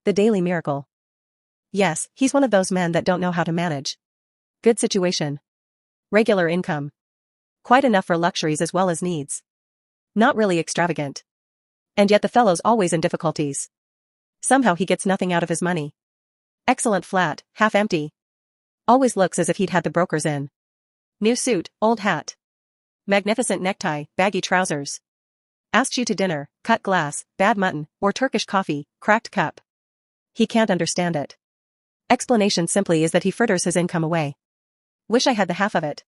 The daily miracle. Yes, he's one of those men that don't know how to manage. Good situation. Regular income. Quite enough for luxuries as well as needs. Not really extravagant. And yet the fellow's always in difficulties. Somehow he gets nothing out of his money. Excellent flat, half empty. Always looks as if he'd had the brokers in. New suit, old hat. Magnificent necktie, baggy trousers. Asks you to dinner, cut glass, bad mutton, or Turkish coffee, cracked cup. He can't understand it. Explanation simply is that he fritters his income away. Wish I had the half of it.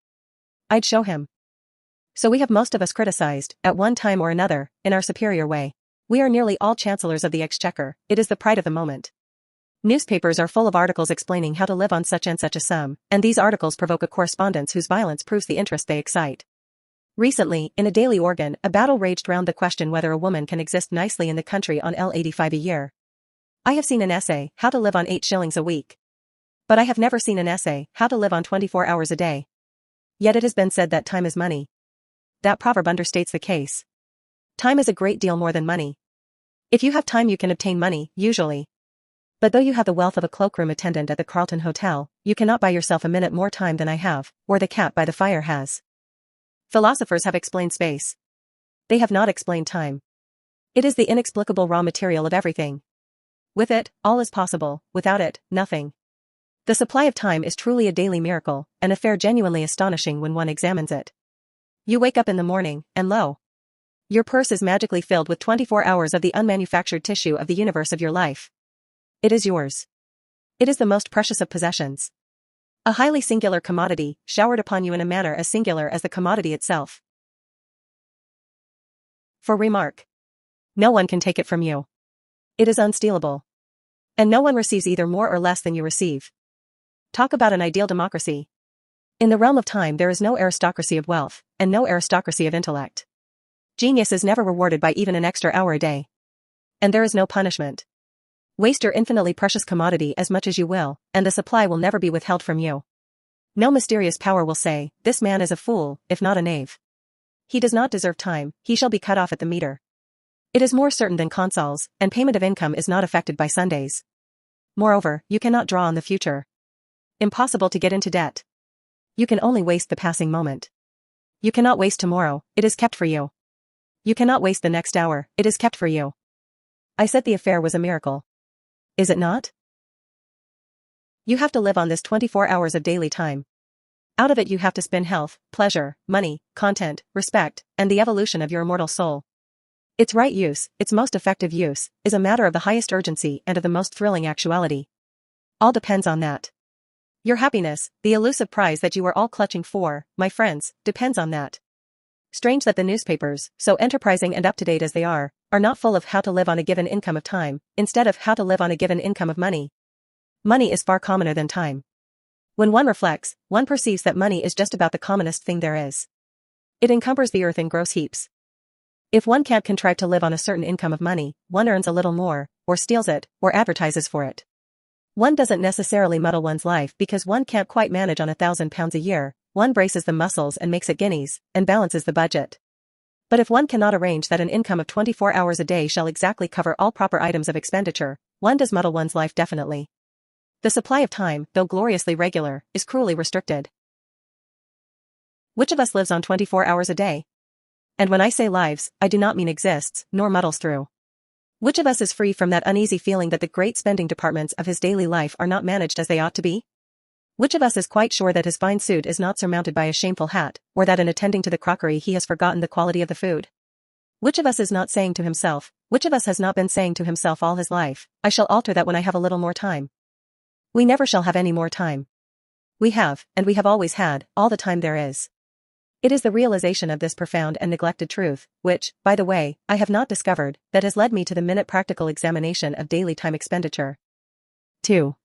I'd show him. So we have most of us criticized, at one time or another, in our superior way. We are nearly all chancellors of the exchequer, it is the pride of the moment. Newspapers are full of articles explaining how to live on such and such a sum, and these articles provoke a correspondence whose violence proves the interest they excite. Recently, in a daily organ, a battle raged round the question whether a woman can exist nicely in the country on L85 a year. I have seen an essay, How to Live on 8 shillings a week. But I have never seen an essay, How to Live on 24 hours a day. Yet it has been said that time is money. That proverb understates the case. Time is a great deal more than money. If you have time you can obtain money, usually. But though you have the wealth of a cloakroom attendant at the Carlton Hotel, you cannot buy yourself a minute more time than I have, or the cat by the fire has. Philosophers have explained space. They have not explained time. It is the inexplicable raw material of everything. With it, all is possible, without it, nothing. The supply of time is truly a daily miracle, an affair genuinely astonishing when one examines it. You wake up in the morning, and lo! Your purse is magically filled with 24 hours of the unmanufactured tissue of the universe of your life. It is yours. It is the most precious of possessions. A highly singular commodity, showered upon you in a manner as singular as the commodity itself. For remark. No one can take it from you. It is unstealable. And no one receives either more or less than you receive. Talk about an ideal democracy. In the realm of time there is no aristocracy of wealth, and no aristocracy of intellect. Genius is never rewarded by even an extra hour a day. And there is no punishment. Waste your infinitely precious commodity as much as you will, and the supply will never be withheld from you. No mysterious power will say, this man is a fool, if not a knave. He does not deserve time, he shall be cut off at the meter. It is more certain than consols, and payment of income is not affected by Sundays. Moreover, you cannot draw on the future. Impossible to get into debt. You can only waste the passing moment. You cannot waste tomorrow, it is kept for you. You cannot waste the next hour, it is kept for you. I said the affair was a miracle. Is it not? You have to live on this 24 hours of daily time. Out of it you have to spin health, pleasure, money, content, respect, and the evolution of your immortal soul. Its right use, its most effective use, is a matter of the highest urgency and of the most thrilling actuality. All depends on that. Your happiness, the elusive prize that you are all clutching for, my friends, depends on that. Strange that the newspapers, so enterprising and up-to-date as they are not full of how to live on a given income of time, instead of how to live on a given income of money. Money is far commoner than time. When one reflects, one perceives that money is just about the commonest thing there is. It encumbers the earth in gross heaps. If one can't contrive to live on a certain income of money, one earns a little more, or steals it, or advertises for it. One doesn't necessarily muddle one's life because one can't quite manage on £1,000 a year, one braces the muscles and makes it guineas, and balances the budget. But if one cannot arrange that an income of 24 hours a day shall exactly cover all proper items of expenditure, one does muddle one's life definitely. The supply of time, though gloriously regular, is cruelly restricted. Which of us lives on 24 hours a day? And when I say lives, I do not mean exists, nor muddles through. Which of us is free from that uneasy feeling that the great spending departments of his daily life are not managed as they ought to be? Which of us is quite sure that his fine suit is not surmounted by a shameful hat, or that in attending to the crockery he has forgotten the quality of the food? Which of us is not saying to himself, which of us has not been saying to himself all his life, I shall alter that when I have a little more time? We never shall have any more time. We have, and we have always had, all the time there is. It is the realization of this profound and neglected truth, which, by the way, I have not discovered, that has led me to the minute practical examination of daily time expenditure. 2.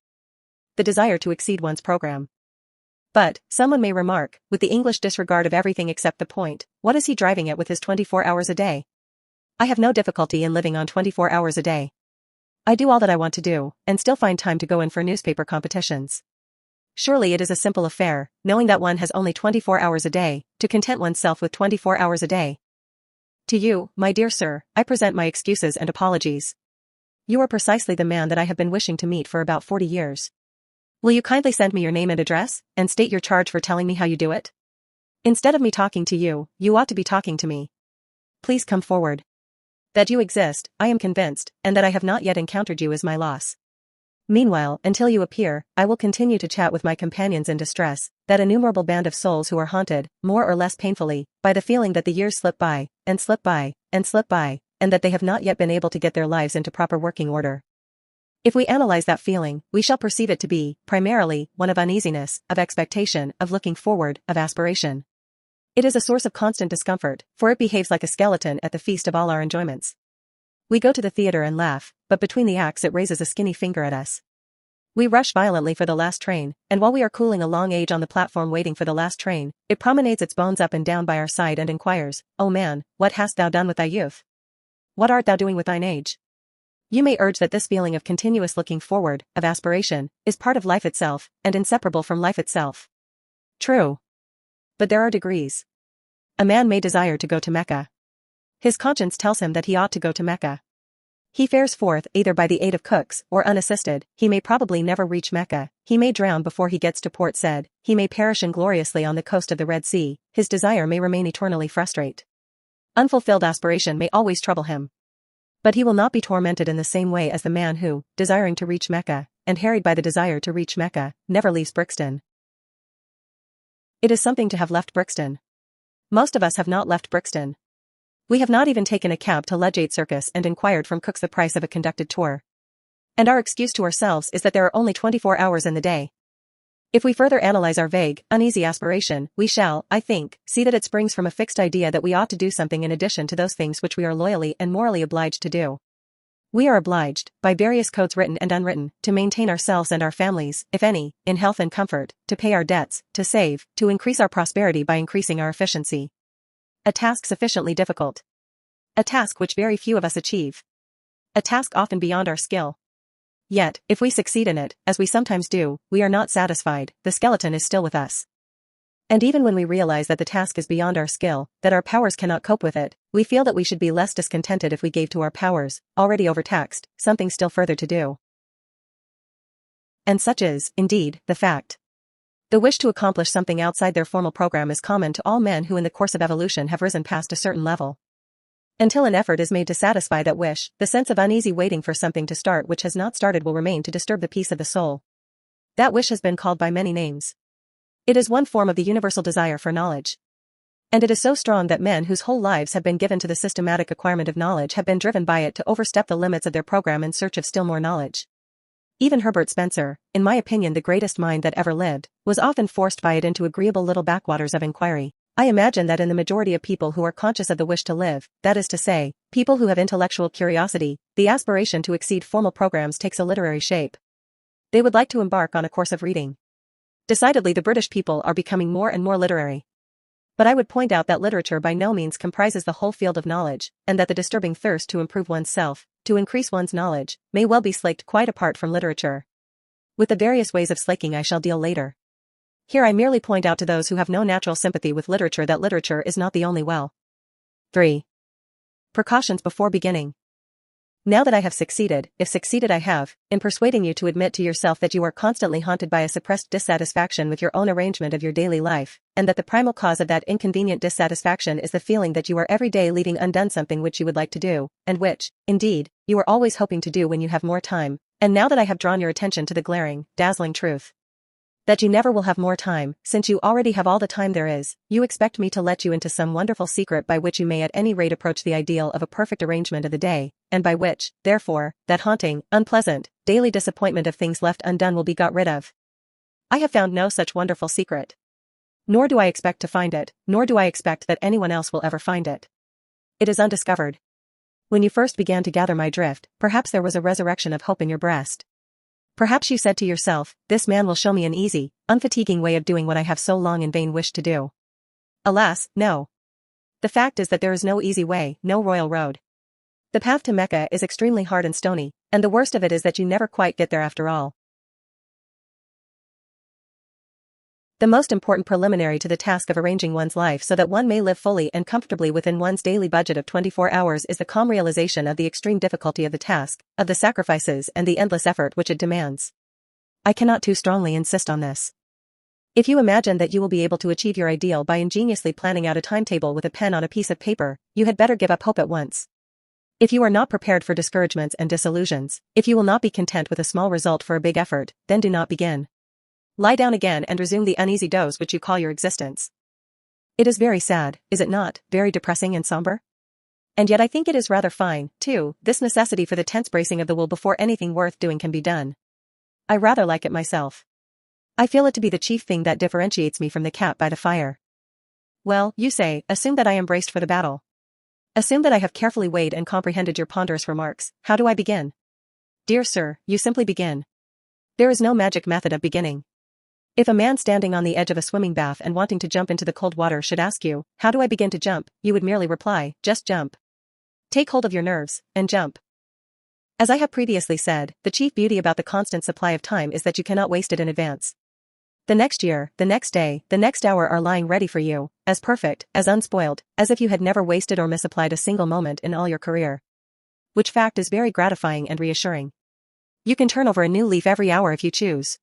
The desire to exceed one's program. But, someone may remark, with the English disregard of everything except the point, what is he driving at with his 24 hours a day? I have no difficulty in living on 24 hours a day. I do all that I want to do, and still find time to go in for newspaper competitions. Surely it is a simple affair, knowing that one has only 24 hours a day, to content oneself with 24 hours a day. To you, my dear sir, I present my excuses and apologies. You are precisely the man that I have been wishing to meet for about 40 years. Will you kindly send me your name and address, and state your charge for telling me how you do it? Instead of me talking to you, you ought to be talking to me. Please come forward. That you exist, I am convinced, and that I have not yet encountered you is my loss. Meanwhile, until you appear, I will continue to chat with my companions in distress, that innumerable band of souls who are haunted, more or less painfully, by the feeling that the years slip by, and slip by, and slip by, and that they have not yet been able to get their lives into proper working order. If we analyze that feeling, we shall perceive it to be, primarily, one of uneasiness, of expectation, of looking forward, of aspiration. It is a source of constant discomfort, for it behaves like a skeleton at the feast of all our enjoyments. We go to the theater and laugh, but between the acts it raises a skinny finger at us. We rush violently for the last train, and while we are cooling a long age on the platform waiting for the last train, it promenades its bones up and down by our side and inquires, "O man, what hast thou done with thy youth? What art thou doing with thine age?" You may urge that this feeling of continuous looking forward, of aspiration, is part of life itself, and inseparable from life itself. True. But there are degrees. A man may desire to go to Mecca. His conscience tells him that he ought to go to Mecca. He fares forth either by the aid of cooks, or unassisted, he may probably never reach Mecca, he may drown before he gets to Port Said, he may perish ingloriously on the coast of the Red Sea, his desire may remain eternally frustrate. Unfulfilled aspiration may always trouble him. But he will not be tormented in the same way as the man who, desiring to reach Mecca, and harried by the desire to reach Mecca, never leaves Brixton. It is something to have left Brixton. Most of us have not left Brixton. We have not even taken a cab to Ludgate Circus and inquired from cooks the price of a conducted tour. And our excuse to ourselves is that there are only 24 hours in the day. If we further analyze our vague, uneasy aspiration, we shall, I think, see that it springs from a fixed idea that we ought to do something in addition to those things which we are loyally and morally obliged to do. We are obliged, by various codes written and unwritten, to maintain ourselves and our families, if any, in health and comfort, to pay our debts, to save, to increase our prosperity by increasing our efficiency. A task sufficiently difficult. A task which very few of us achieve. A task often beyond our skill. Yet, if we succeed in it, as we sometimes do, we are not satisfied, the skeleton is still with us. And even when we realize that the task is beyond our skill, that our powers cannot cope with it, we feel that we should be less discontented if we gave to our powers, already overtaxed, something still further to do. And such is, indeed, the fact. The wish to accomplish something outside their formal program is common to all men who in the course of evolution have risen past a certain level. Until an effort is made to satisfy that wish, the sense of uneasy waiting for something to start which has not started will remain to disturb the peace of the soul. That wish has been called by many names. It is one form of the universal desire for knowledge. And it is so strong that men whose whole lives have been given to the systematic acquirement of knowledge have been driven by it to overstep the limits of their program in search of still more knowledge. Even Herbert Spencer, in my opinion the greatest mind that ever lived, was often forced by it into agreeable little backwaters of inquiry. I imagine that in the majority of people who are conscious of the wish to live, that is to say, people who have intellectual curiosity, the aspiration to exceed formal programs takes a literary shape. They would like to embark on a course of reading. Decidedly the British people are becoming more and more literary. But I would point out that literature by no means comprises the whole field of knowledge, and that the disturbing thirst to improve one's self, to increase one's knowledge, may well be slaked quite apart from literature. With the various ways of slaking I shall deal later. Here I merely point out to those who have no natural sympathy with literature that literature is not the only well. 3. Precautions before beginning. Now that I have succeeded, if succeeded I have, in persuading you to admit to yourself that you are constantly haunted by a suppressed dissatisfaction with your own arrangement of your daily life, and that the primal cause of that inconvenient dissatisfaction is the feeling that you are every day leaving undone something which you would like to do, and which, indeed, you are always hoping to do when you have more time, and now that I have drawn your attention to the glaring, dazzling truth, that you never will have more time, since you already have all the time there is, you expect me to let you into some wonderful secret by which you may at any rate approach the ideal of a perfect arrangement of the day, and by which, therefore, that haunting, unpleasant, daily disappointment of things left undone will be got rid of. I have found no such wonderful secret. Nor do I expect to find it, nor do I expect that anyone else will ever find it. It is undiscovered. When you first began to gather my drift, perhaps there was a resurrection of hope in your breast. Perhaps you said to yourself, this man will show me an easy, unfatiguing way of doing what I have so long in vain wished to do. Alas, no. The fact is that there is no easy way, no royal road. The path to Mecca is extremely hard and stony, and the worst of it is that you never quite get there after all. The most important preliminary to the task of arranging one's life so that one may live fully and comfortably within one's daily budget of 24 hours is the calm realization of the extreme difficulty of the task, of the sacrifices and the endless effort which it demands. I cannot too strongly insist on this. If you imagine that you will be able to achieve your ideal by ingeniously planning out a timetable with a pen on a piece of paper, you had better give up hope at once. If you are not prepared for discouragements and disillusions, if you will not be content with a small result for a big effort, then do not begin. Lie down again and resume the uneasy doze which you call your existence. It is very sad, is it not, very depressing and somber? And yet I think it is rather fine, too, this necessity for the tense bracing of the will before anything worth doing can be done. I rather like it myself. I feel it to be the chief thing that differentiates me from the cat by the fire. Well, you say, assume that I am braced for the battle. Assume that I have carefully weighed and comprehended your ponderous remarks. How do I begin? Dear sir, you simply begin. There is no magic method of beginning. If a man standing on the edge of a swimming bath and wanting to jump into the cold water should ask you, how do I begin to jump, you would merely reply, just jump. Take hold of your nerves, and jump. As I have previously said, the chief beauty about the constant supply of time is that you cannot waste it in advance. The next year, the next day, the next hour are lying ready for you, as perfect, as unspoiled, as if you had never wasted or misapplied a single moment in all your career. Which fact is very gratifying and reassuring. You can turn over a new leaf every hour if you choose.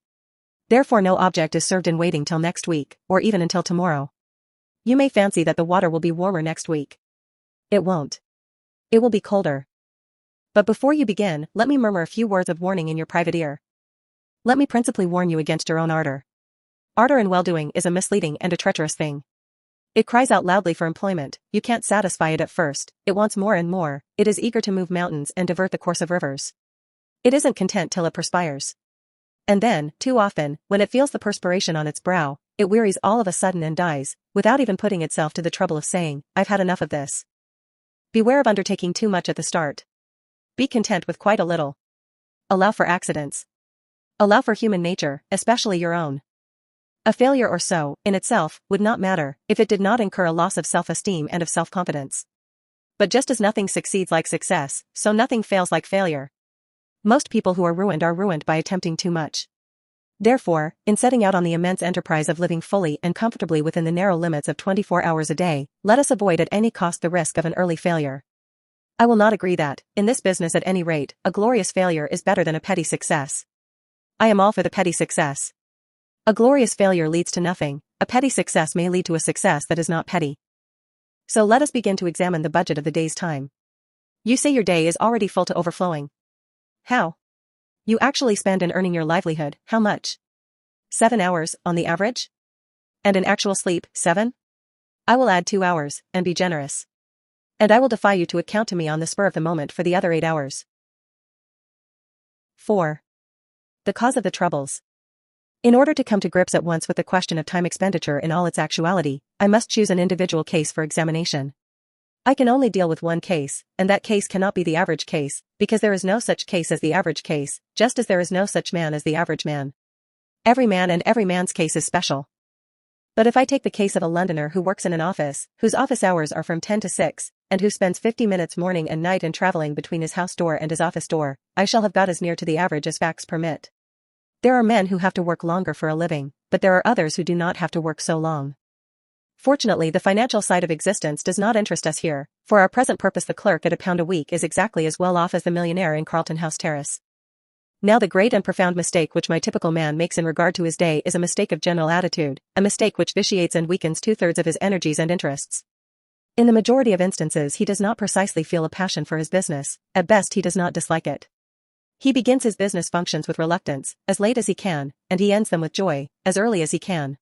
Therefore no object is served in waiting till next week, or even until tomorrow. You may fancy that the water will be warmer next week. It won't. It will be colder. But before you begin, let me murmur a few words of warning in your private ear. Let me principally warn you against your own ardor. Ardor in well-doing is a misleading and a treacherous thing. It cries out loudly for employment, you can't satisfy it at first, it wants more and more, it is eager to move mountains and divert the course of rivers. It isn't content till it perspires. And then, too often, when it feels the perspiration on its brow, it wearies all of a sudden and dies, without even putting itself to the trouble of saying, I've had enough of this. Beware of undertaking too much at the start. Be content with quite a little. Allow for accidents. Allow for human nature, especially your own. A failure or so, in itself, would not matter, if it did not incur a loss of self-esteem and of self-confidence. But just as nothing succeeds like success, so nothing fails like failure. Most people who are ruined by attempting too much. Therefore, in setting out on the immense enterprise of living fully and comfortably within the narrow limits of 24 hours a day, let us avoid at any cost the risk of an early failure. I will not agree that, in this business at any rate, a glorious failure is better than a petty success. I am all for the petty success. A glorious failure leads to nothing, a petty success may lead to a success that is not petty. So let us begin to examine the budget of the day's time. You say your day is already full to overflowing. How? You actually spend in earning your livelihood, how much? 7 hours, on the average? And in actual sleep, 7? I will add 2 hours, and be generous. And I will defy you to account to me on the spur of the moment for the other 8 hours. 4. The cause of the troubles. In order to come to grips at once with the question of time expenditure in all its actuality, I must choose an individual case for examination. I can only deal with one case, and that case cannot be the average case, because there is no such case as the average case, just as there is no such man as the average man. Every man and every man's case is special. But if I take the case of a Londoner who works in an office, whose office hours are from 10 to 6, and who spends 50 minutes morning and night in traveling between his house door and his office door, I shall have got as near to the average as facts permit. There are men who have to work longer for a living, but there are others who do not have to work so long. Fortunately, the financial side of existence does not interest us here. For our present purpose the clerk at £1 a week is exactly as well off as the millionaire in Carlton House Terrace. Now the great and profound mistake which my typical man makes in regard to his day is a mistake of general attitude, a mistake which vitiates and weakens 2/3 of his energies and interests. In the majority of instances he does not precisely feel a passion for his business, at best he does not dislike it. He begins his business functions with reluctance, as late as he can, and he ends them with joy, as early as he can.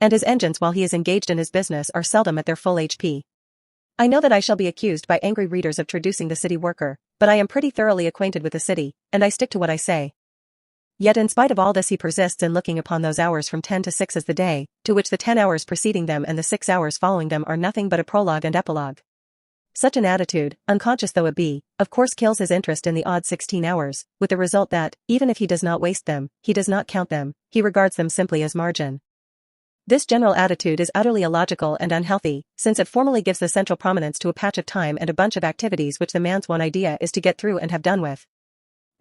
And his engines while he is engaged in his business are seldom at their full HP. I know that I shall be accused by angry readers of traducing the city worker, but I am pretty thoroughly acquainted with the city, and I stick to what I say. Yet in spite of all this he persists in looking upon those hours from 10 to 6 as the day, to which the 10 hours preceding them and the 6 hours following them are nothing but a prologue and epilogue. Such an attitude, unconscious though it be, of course kills his interest in the odd 16 hours, with the result that, even if he does not waste them, he does not count them, he regards them simply as margin. This general attitude is utterly illogical and unhealthy, since it formally gives the central prominence to a patch of time and a bunch of activities which the man's one idea is to get through and have done with.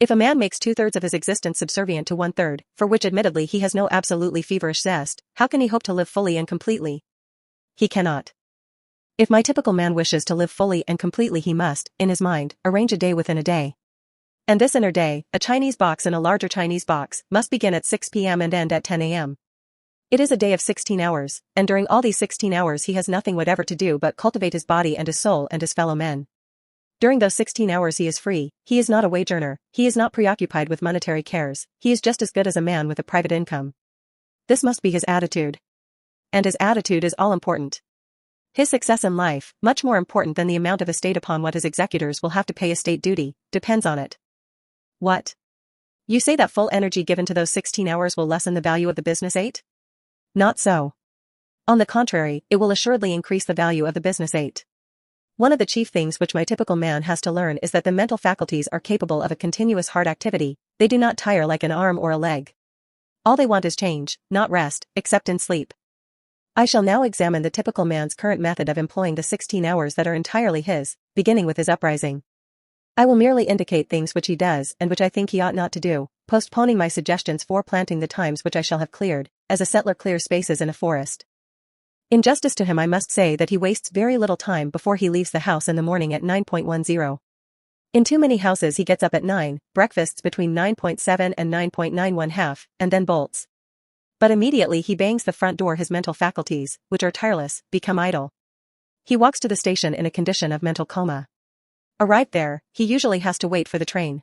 If a man makes 2/3 of his existence subservient to 1/3, for which admittedly he has no absolutely feverish zest, how can he hope to live fully and completely? He cannot. If my typical man wishes to live fully and completely, he must, in his mind, arrange a day within a day. And this inner day, a Chinese box in a larger Chinese box, must begin at 6 p.m. and end at 10 a.m. It is a day of 16 hours, and during all these 16 hours he has nothing whatever to do but cultivate his body and his soul and his fellow men. During those 16 hours he is free, he is not a wage earner, he is not preoccupied with monetary cares, he is just as good as a man with a private income. This must be his attitude. And his attitude is all important. His success in life, much more important than the amount of estate upon what his executors will have to pay estate duty, depends on it. What? You say that full energy given to those 16 hours will lessen the value of the business 8? Not so. On the contrary, it will assuredly increase the value of the business 8. One of the chief things which my typical man has to learn is that the mental faculties are capable of a continuous hard activity, they do not tire like an arm or a leg. All they want is change, not rest, except in sleep. I shall now examine the typical man's current method of employing the 16 hours that are entirely his, beginning with his uprising. I will merely indicate things which he does and which I think he ought not to do, postponing my suggestions for planting the times which I shall have cleared, as a settler clears spaces in a forest. In justice to him I must say that he wastes very little time before he leaves the house in the morning at 9:10. In too many houses he gets up at 9, breakfasts between 9:7 and 9:91, and then bolts. But immediately he bangs the front door his mental faculties, which are tireless, become idle. He walks to the station in a condition of mental coma. Arrived there, he usually has to wait for the train.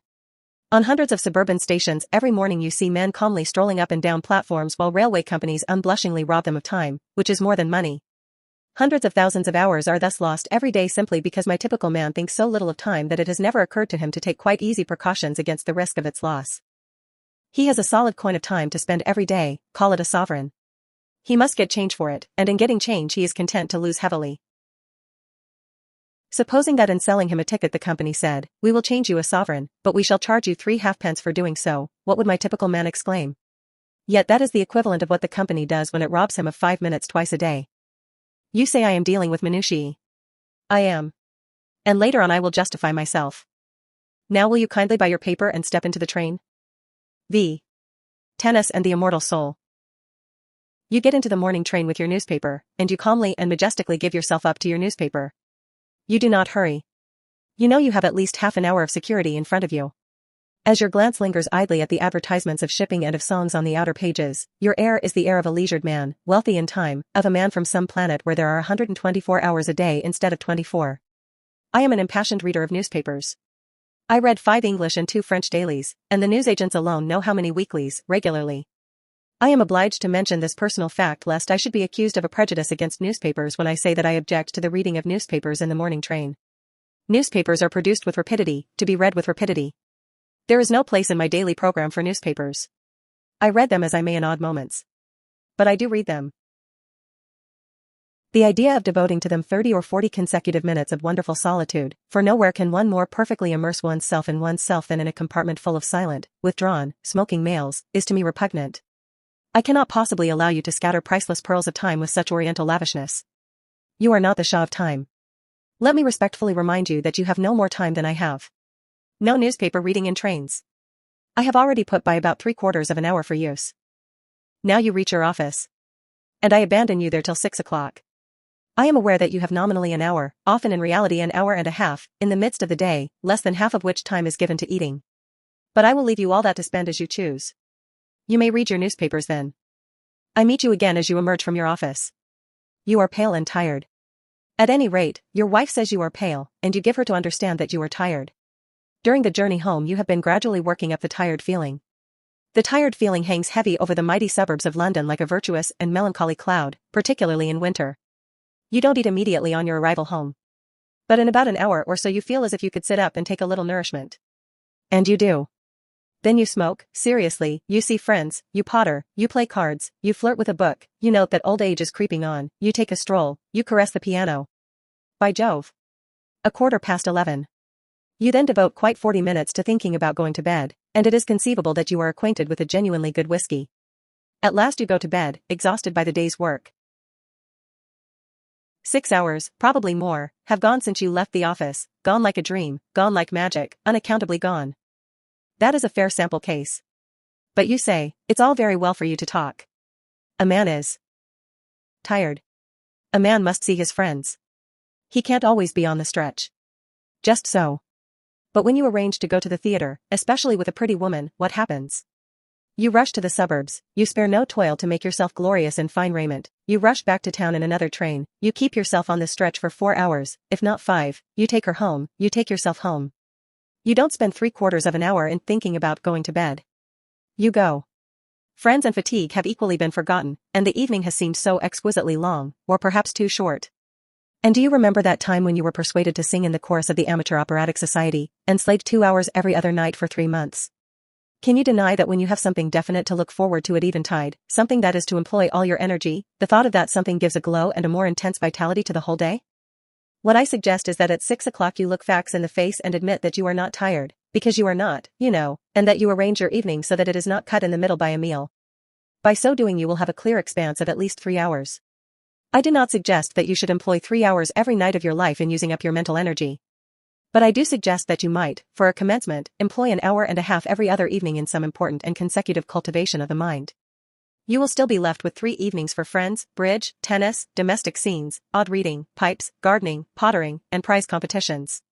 On hundreds of suburban stations every morning you see men calmly strolling up and down platforms while railway companies unblushingly rob them of time, which is more than money. Hundreds of thousands of hours are thus lost every day simply because my typical man thinks so little of time that it has never occurred to him to take quite easy precautions against the risk of its loss. He has a solid coin of time to spend every day, call it a sovereign. He must get change for it, and in getting change he is content to lose heavily. Supposing that in selling him a ticket the company said, "We will change you a sovereign, but we shall charge you 3 halfpence for doing so," what would my typical man exclaim? Yet that is the equivalent of what the company does when it robs him of 5 minutes twice a day. You say I am dealing with minutiae. I am. And later on I will justify myself. Now will you kindly buy your paper and step into the train? V. Tennis and the Immortal Soul. You get into the morning train with your newspaper, and you calmly and majestically give yourself up to your newspaper. You do not hurry. You know you have at least half an hour of security in front of you. As your glance lingers idly at the advertisements of shipping and of songs on the outer pages, your air is the air of a leisured man, wealthy in time, of a man from some planet where there are 124 hours a day instead of 24. I am an impassioned reader of newspapers. I read 5 English and 2 French dailies, and the newsagents alone know how many weeklies, regularly. I am obliged to mention this personal fact lest I should be accused of a prejudice against newspapers when I say that I object to the reading of newspapers in the morning train. Newspapers are produced with rapidity, to be read with rapidity. There is no place in my daily program for newspapers. I read them as I may in odd moments. But I do read them. The idea of devoting to them 30 or 40 consecutive minutes of wonderful solitude, for nowhere can one more perfectly immerse oneself in oneself than in a compartment full of silent, withdrawn, smoking males, is to me repugnant. I cannot possibly allow you to scatter priceless pearls of time with such oriental lavishness. You are not the Shah of time. Let me respectfully remind you that you have no more time than I have. No newspaper reading in trains. I have already put by about 3/4 of an hour for use. Now you reach your office. And I abandon you there till 6 o'clock. I am aware that you have nominally an hour, often in reality an hour and a half, in the midst of the day, less than half of which time is given to eating. But I will leave you all that to spend as you choose. You may read your newspapers then. I meet you again as you emerge from your office. You are pale and tired. At any rate, your wife says you are pale, and you give her to understand that you are tired. During the journey home you have been gradually working up the tired feeling. The tired feeling hangs heavy over the mighty suburbs of London like a virtuous and melancholy cloud, particularly in winter. You don't eat immediately on your arrival home. But in about an hour or so you feel as if you could sit up and take a little nourishment. And you do. Then you smoke, seriously, you see friends, you potter, you play cards, you flirt with a book, you note that old age is creeping on, you take a stroll, you caress the piano. By Jove! 11:15. You then devote quite 40 minutes to thinking about going to bed, and it is conceivable that you are acquainted with a genuinely good whiskey. At last you go to bed, exhausted by the day's work. 6 hours, probably more, have gone since you left the office, gone like a dream, gone like magic, unaccountably gone. That is a fair sample case. But you say, it's all very well for you to talk. A man is tired. A man must see his friends. He can't always be on the stretch. Just so. But when you arrange to go to the theater, especially with a pretty woman, what happens? You rush to the suburbs, you spare no toil to make yourself glorious in fine raiment, you rush back to town in another train, you keep yourself on the stretch for 4 hours, if not 5, you take her home, you take yourself home. You don't spend 3/4 of an hour in thinking about going to bed. You go. Friends and fatigue have equally been forgotten, and the evening has seemed so exquisitely long, or perhaps too short. And do you remember that time when you were persuaded to sing in the chorus of the Amateur Operatic Society, and slaved 2 hours every other night for 3 months? Can you deny that when you have something definite to look forward to at eventide, something that is to employ all your energy, the thought of that something gives a glow and a more intense vitality to the whole day? What I suggest is that at 6 o'clock you look facts in the face and admit that you are not tired, because you are not, you know, and that you arrange your evening so that it is not cut in the middle by a meal. By so doing you will have a clear expanse of at least 3 hours. I do not suggest that you should employ 3 hours every night of your life in using up your mental energy. But I do suggest that you might, for a commencement, employ an hour and a half every other evening in some important and consecutive cultivation of the mind. You will still be left with 3 evenings for friends, bridge, tennis, domestic scenes, odd reading, pipes, gardening, pottering, and prize competitions.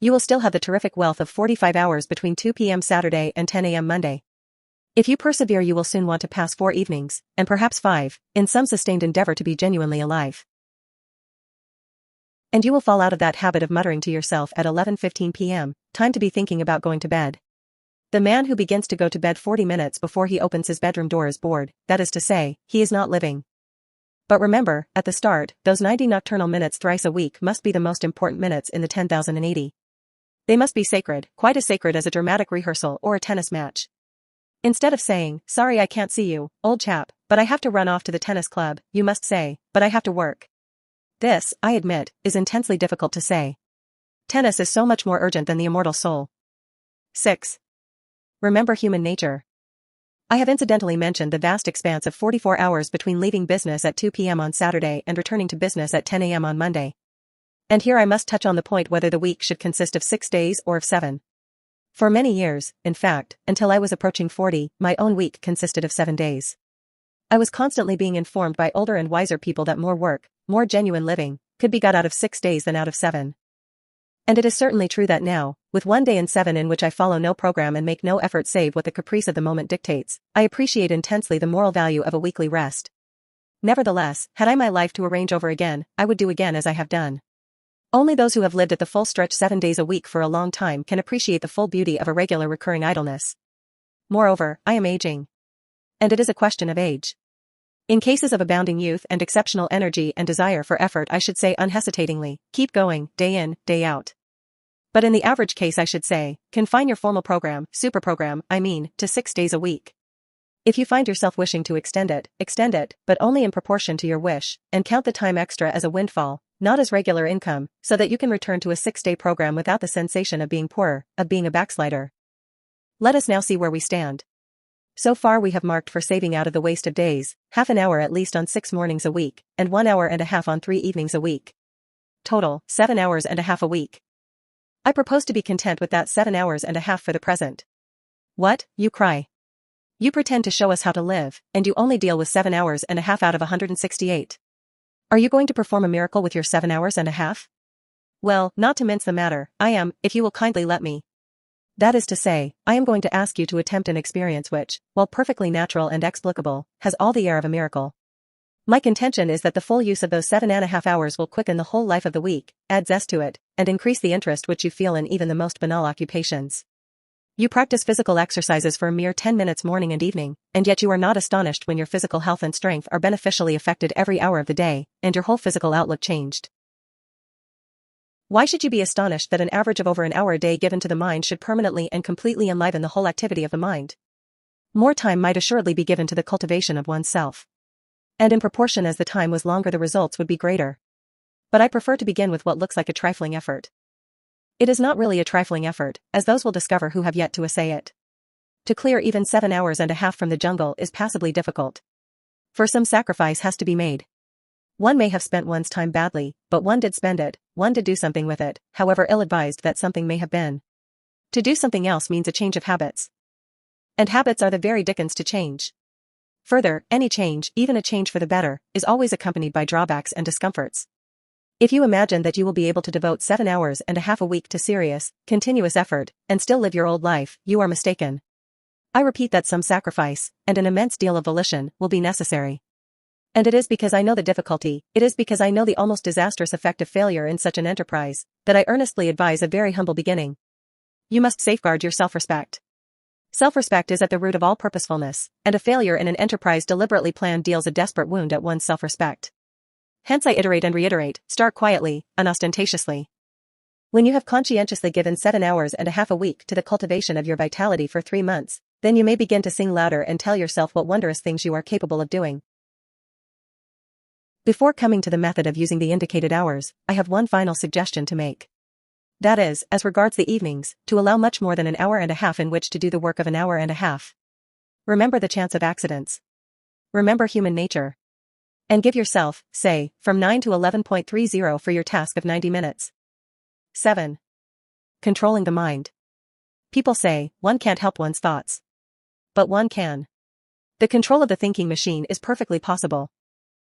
You will still have the terrific wealth of 45 hours between 2 p.m. Saturday and 10 a.m. Monday. If you persevere you will soon want to pass 4 evenings, and perhaps 5, in some sustained endeavor to be genuinely alive. And you will fall out of that habit of muttering to yourself at 11:15 p.m., time to be thinking about going to bed. The man who begins to go to bed 40 minutes before he opens his bedroom door is bored, that is to say, he is not living. But remember, at the start, those 90 nocturnal minutes thrice a week must be the most important minutes in the 10,080. They must be sacred, quite as sacred as a dramatic rehearsal or a tennis match. Instead of saying, sorry I can't see you, old chap, but I have to run off to the tennis club, you must say, but I have to work. This, I admit, is intensely difficult to say. Tennis is so much more urgent than the immortal soul. 6. Remember human nature. I have incidentally mentioned the vast expanse of 44 hours between leaving business at 2 p.m. on Saturday and returning to business at 10 a.m. on Monday. And here I must touch on the point whether the week should consist of 6 days or of 7. For many years, in fact, until I was approaching 40, my own week consisted of 7 days. I was constantly being informed by older and wiser people that more work, more genuine living, could be got out of 6 days than out of 7. And it is certainly true that now, with 1 day in 7 in which I follow no program and make no effort save what the caprice of the moment dictates, I appreciate intensely the moral value of a weekly rest. Nevertheless, had I my life to arrange over again, I would do again as I have done. Only those who have lived at the full stretch 7 days a week for a long time can appreciate the full beauty of a regular recurring idleness. Moreover, I am aging. And it is a question of age. In cases of abounding youth and exceptional energy and desire for effort I should say unhesitatingly, keep going, day in, day out. But in the average case I should say, confine your formal program, superprogram, I mean, to 6 days a week. If you find yourself wishing to extend it, but only in proportion to your wish, and count the time extra as a windfall, not as regular income, so that you can return to a 6-day program without the sensation of being poorer, of being a backslider. Let us now see where we stand. So far we have marked for saving out of the waste of days, half an hour at least on 6 mornings a week, and 1 hour and a half on 3 evenings a week. Total, 7 hours and a half a week. I propose to be content with that 7 hours and a half for the present. What, you cry? You pretend to show us how to live, and you only deal with 7 hours and a half out of 168. Are you going to perform a miracle with your 7 hours and a half? Well, not to mince the matter, I am, if you will kindly let me. That is to say, I am going to ask you to attempt an experience which, while perfectly natural and explicable, has all the air of a miracle. My contention is that the full use of those 7.5 hours will quicken the whole life of the week, add zest to it, and increase the interest which you feel in even the most banal occupations. You practice physical exercises for a mere 10 minutes morning and evening, and yet you are not astonished when your physical health and strength are beneficially affected every hour of the day, and your whole physical outlook changed. Why should you be astonished that an average of over an hour a day given to the mind should permanently and completely enliven the whole activity of the mind? More time might assuredly be given to the cultivation of oneself. And in proportion as the time was longer the results would be greater. But I prefer to begin with what looks like a trifling effort. It is not really a trifling effort, as those will discover who have yet to essay it. To clear even 7 hours and a half from the jungle is passably difficult. For some sacrifice has to be made. One may have spent one's time badly, but one did spend it, one did do something with it, however ill-advised that something may have been. To do something else means a change of habits. And habits are the very dickens to change. Further, any change, even a change for the better, is always accompanied by drawbacks and discomforts. If you imagine that you will be able to devote 7 hours and a half a week to serious, continuous effort, and still live your old life, you are mistaken. I repeat that some sacrifice, and an immense deal of volition, will be necessary. And it is because I know the difficulty, it is because I know the almost disastrous effect of failure in such an enterprise, that I earnestly advise a very humble beginning. You must safeguard your self-respect. Self-respect is at the root of all purposefulness, and a failure in an enterprise deliberately planned deals a desperate wound at one's self-respect. Hence I iterate and reiterate, start quietly, unostentatiously. When you have conscientiously given 7 hours and a half a week to the cultivation of your vitality for 3 months, then you may begin to sing louder and tell yourself what wondrous things you are capable of doing. Before coming to the method of using the indicated hours, I have one final suggestion to make. That is, as regards the evenings, to allow much more than an hour and a half in which to do the work of an hour and a half. Remember the chance of accidents. Remember human nature. And give yourself, say, from 9 to 11.30 for your task of 90 minutes. 7. Controlling the mind. People say, one can't help one's thoughts. But one can. The control of the thinking machine is perfectly possible.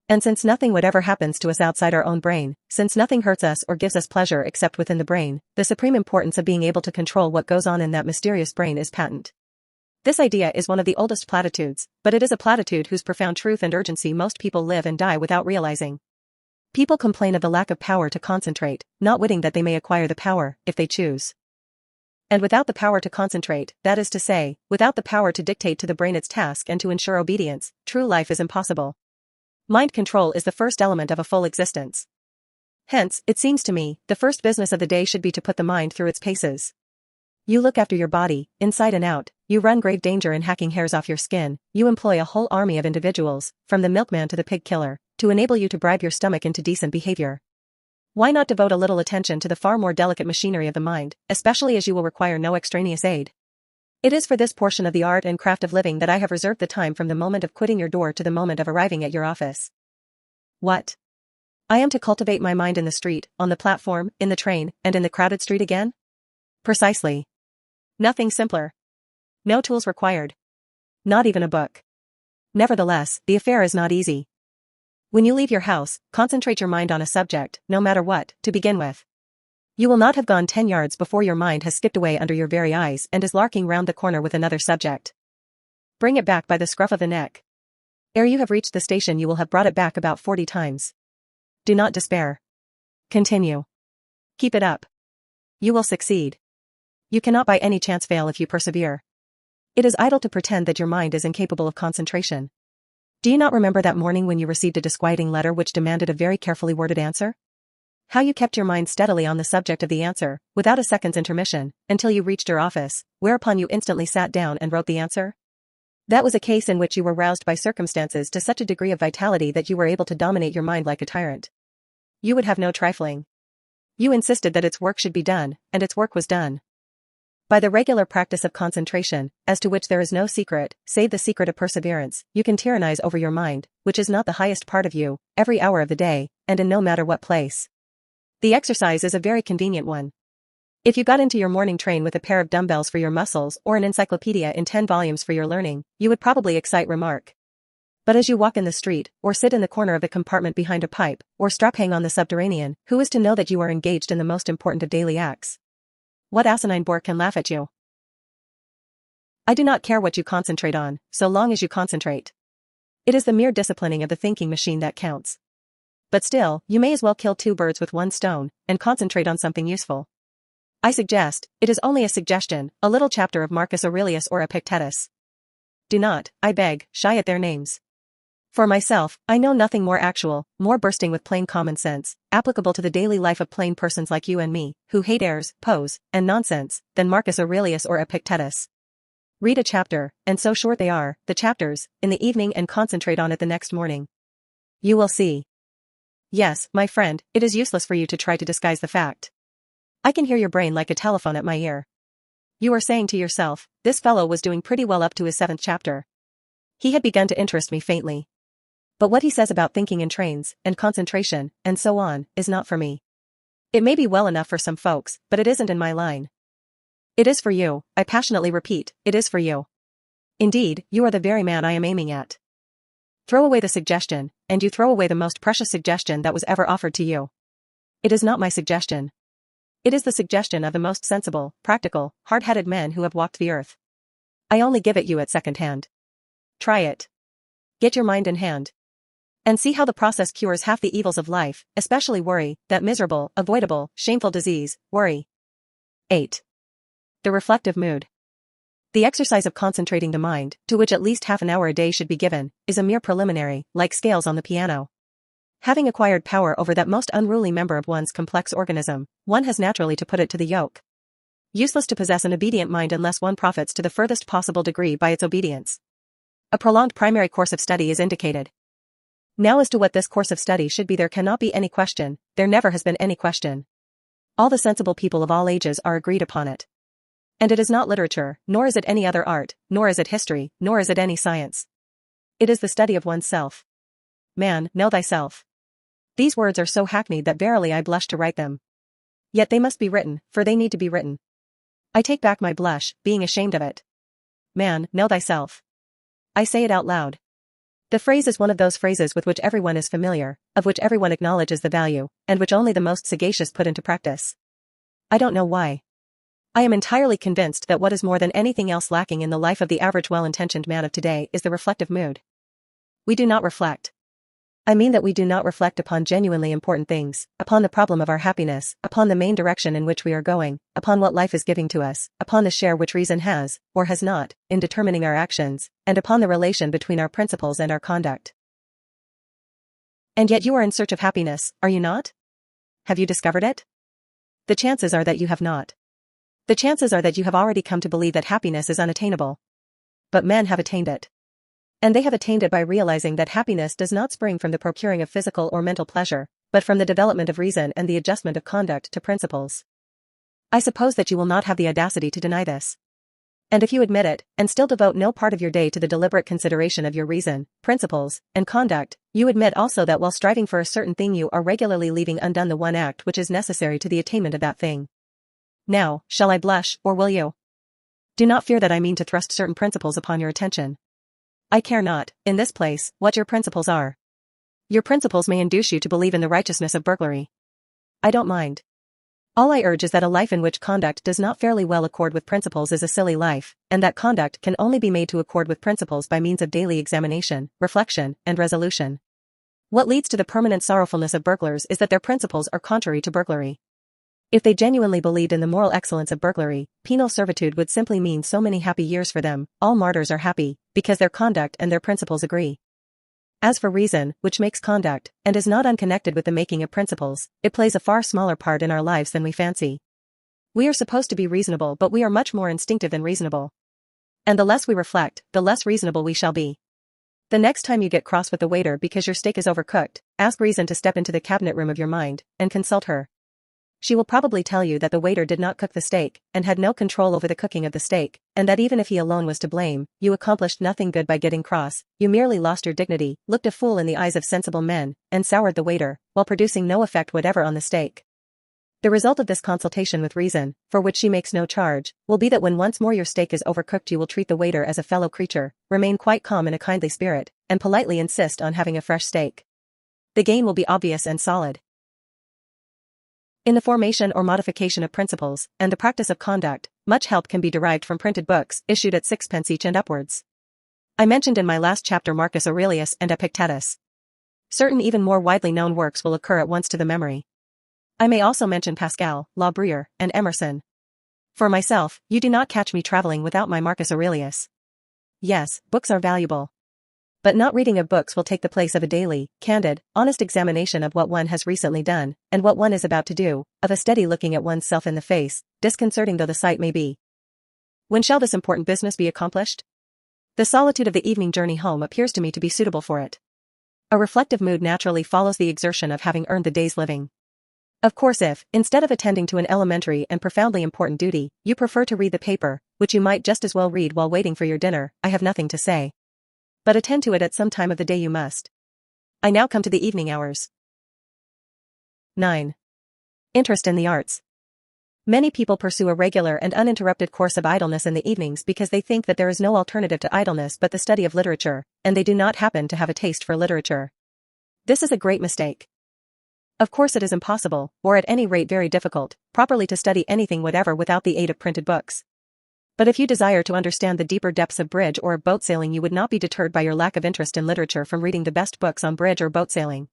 And since nothing whatever happens to us outside our own brain, since nothing hurts us or gives us pleasure except within the brain, the supreme importance of being able to control what goes on in that mysterious brain is patent. This idea is one of the oldest platitudes, but it is a platitude whose profound truth and urgency most people live and die without realizing. People complain of the lack of power to concentrate, not witting that they may acquire the power, if they choose. And without the power to concentrate, that is to say, without the power to dictate to the brain its task and to ensure obedience, true life is impossible. Mind control is the first element of a full existence. Hence, it seems to me, the first business of the day should be to put the mind through its paces. You look after your body, inside and out, you run grave danger in hacking hairs off your skin, you employ a whole army of individuals, from the milkman to the pig killer, to enable you to bribe your stomach into decent behavior. Why not devote a little attention to the far more delicate machinery of the mind, especially as you will require no extraneous aid? It is for this portion of the art and craft of living that I have reserved the time from the moment of quitting your door to the moment of arriving at your office. What? I am to cultivate my mind in the street, on the platform, in the train, and in the crowded street again? Precisely. Nothing simpler. No tools required. Not even a book. Nevertheless, the affair is not easy. When you leave your house, concentrate your mind on a subject, no matter what, to begin with. You will not have gone 10 yards before your mind has skipped away under your very eyes and is larking round the corner with another subject. Bring it back by the scruff of the neck. Ere you have reached the station you will have brought it back about 40 times. Do not despair. Continue. Keep it up. You will succeed. You cannot by any chance fail if you persevere. It is idle to pretend that your mind is incapable of concentration. Do you not remember that morning when you received a disquieting letter which demanded a very carefully worded answer? How you kept your mind steadily on the subject of the answer, without a second's intermission, until you reached your office, whereupon you instantly sat down and wrote the answer? That was a case in which you were roused by circumstances to such a degree of vitality that you were able to dominate your mind like a tyrant. You would have no trifling. You insisted that its work should be done, and its work was done. By the regular practice of concentration, as to which there is no secret, save the secret of perseverance, you can tyrannize over your mind, which is not the highest part of you, every hour of the day, and in no matter what place. The exercise is a very convenient one. If you got into your morning train with a pair of dumbbells for your muscles or an encyclopedia in 10 volumes for your learning, you would probably excite remark. But as you walk in the street, or sit in the corner of the compartment behind a pipe, or strap hang on the subterranean, who is to know that you are engaged in the most important of daily acts? What asinine boor can laugh at you? I do not care what you concentrate on, so long as you concentrate. It is the mere disciplining of the thinking machine that counts. But still, you may as well kill 2 birds with 1 stone, and concentrate on something useful. I suggest, it is only a suggestion, a little chapter of Marcus Aurelius or Epictetus. Do not, I beg, shy at their names. For myself, I know nothing more actual, more bursting with plain common sense, applicable to the daily life of plain persons like you and me, who hate airs, pose, and nonsense, than Marcus Aurelius or Epictetus. Read a chapter, and so short they are, the chapters, in the evening and concentrate on it the next morning. You will see. Yes, my friend, it is useless for you to try to disguise the fact. I can hear your brain like a telephone at my ear. You are saying to yourself, this fellow was doing pretty well up to his 7th chapter. He had begun to interest me faintly. But what he says about thinking in trains, and concentration, and so on, is not for me. It may be well enough for some folks, but it isn't in my line. It is for you, I passionately repeat, it is for you. Indeed, you are the very man I am aiming at. Throw away the suggestion, and you throw away the most precious suggestion that was ever offered to you. It is not my suggestion. It is the suggestion of the most sensible, practical, hard-headed men who have walked the earth. I only give it you at second hand. Try it. Get your mind in hand. And see how the process cures half the evils of life, especially worry, that miserable, avoidable, shameful disease, worry. 8. The reflective mood. The exercise of concentrating the mind, to which at least half an hour a day should be given, is a mere preliminary, like scales on the piano. Having acquired power over that most unruly member of one's complex organism, one has naturally to put it to the yoke. Useless to possess an obedient mind unless one profits to the furthest possible degree by its obedience. A prolonged primary course of study is indicated. Now as to what this course of study should be there cannot be any question, there never has been any question. All the sensible people of all ages are agreed upon it. And it is not literature, nor is it any other art, nor is it history, nor is it any science. It is the study of oneself. Man, know thyself. These words are so hackneyed that verily I blush to write them. Yet they must be written, for they need to be written. I take back my blush, being ashamed of it. Man, know thyself. I say it out loud. The phrase is one of those phrases with which everyone is familiar, of which everyone acknowledges the value, and which only the most sagacious put into practice. I don't know why. I am entirely convinced that what is more than anything else lacking in the life of the average well-intentioned man of today is the reflective mood. We do not reflect. I mean that we do not reflect upon genuinely important things, upon the problem of our happiness, upon the main direction in which we are going, upon what life is giving to us, upon the share which reason has, or has not, in determining our actions, and upon the relation between our principles and our conduct. And yet you are in search of happiness, are you not? Have you discovered it? The chances are that you have not. The chances are that you have already come to believe that happiness is unattainable. But men have attained it. And they have attained it by realizing that happiness does not spring from the procuring of physical or mental pleasure, but from the development of reason and the adjustment of conduct to principles. I suppose that you will not have the audacity to deny this. And if you admit it, and still devote no part of your day to the deliberate consideration of your reason, principles, and conduct, you admit also that while striving for a certain thing you are regularly leaving undone the one act which is necessary to the attainment of that thing. Now, shall I blush, or will you? Do not fear that I mean to thrust certain principles upon your attention. I care not, in this place, what your principles are. Your principles may induce you to believe in the righteousness of burglary. I don't mind. All I urge is that a life in which conduct does not fairly well accord with principles is a silly life, and that conduct can only be made to accord with principles by means of daily examination, reflection, and resolution. What leads to the permanent sorrowfulness of burglars is that their principles are contrary to burglary. If they genuinely believed in the moral excellence of burglary, penal servitude would simply mean so many happy years for them. All martyrs are happy, because their conduct and their principles agree. As for reason, which makes conduct, and is not unconnected with the making of principles, it plays a far smaller part in our lives than we fancy. We are supposed to be reasonable, but we are much more instinctive than reasonable. And the less we reflect, the less reasonable we shall be. The next time you get cross with the waiter because your steak is overcooked, ask reason to step into the cabinet room of your mind, and consult her. She will probably tell you that the waiter did not cook the steak, and had no control over the cooking of the steak, and that even if he alone was to blame, you accomplished nothing good by getting cross, you merely lost your dignity, looked a fool in the eyes of sensible men, and soured the waiter, while producing no effect whatever on the steak. The result of this consultation with reason, for which she makes no charge, will be that when once more your steak is overcooked you will treat the waiter as a fellow creature, remain quite calm in a kindly spirit, and politely insist on having a fresh steak. The gain will be obvious and solid. In the formation or modification of principles, and the practice of conduct, much help can be derived from printed books, issued at 6d each and upwards. I mentioned in my last chapter Marcus Aurelius and Epictetus. Certain even more widely known works will occur at once to the memory. I may also mention Pascal, La Bruyere, and Emerson. For myself, you do not catch me traveling without my Marcus Aurelius. Yes, books are valuable. But not reading of books will take the place of a daily, candid, honest examination of what one has recently done, and what one is about to do, of a steady looking at one's self in the face, disconcerting though the sight may be. When shall this important business be accomplished? The solitude of the evening journey home appears to me to be suitable for it. A reflective mood naturally follows the exertion of having earned the day's living. Of course if, instead of attending to an elementary and profoundly important duty, you prefer to read the paper, which you might just as well read while waiting for your dinner, I have nothing to say. But attend to it at some time of the day you must. I now come to the evening hours. 9. Interest in the arts. Many people pursue a regular and uninterrupted course of idleness in the evenings because they think that there is no alternative to idleness but the study of literature, and they do not happen to have a taste for literature. This is a great mistake. Of course it is impossible, or at any rate very difficult, properly to study anything whatever without the aid of printed books. But if you desire to understand the deeper depths of bridge or of boat sailing, you would not be deterred by your lack of interest in literature from reading the best books on bridge or boat sailing.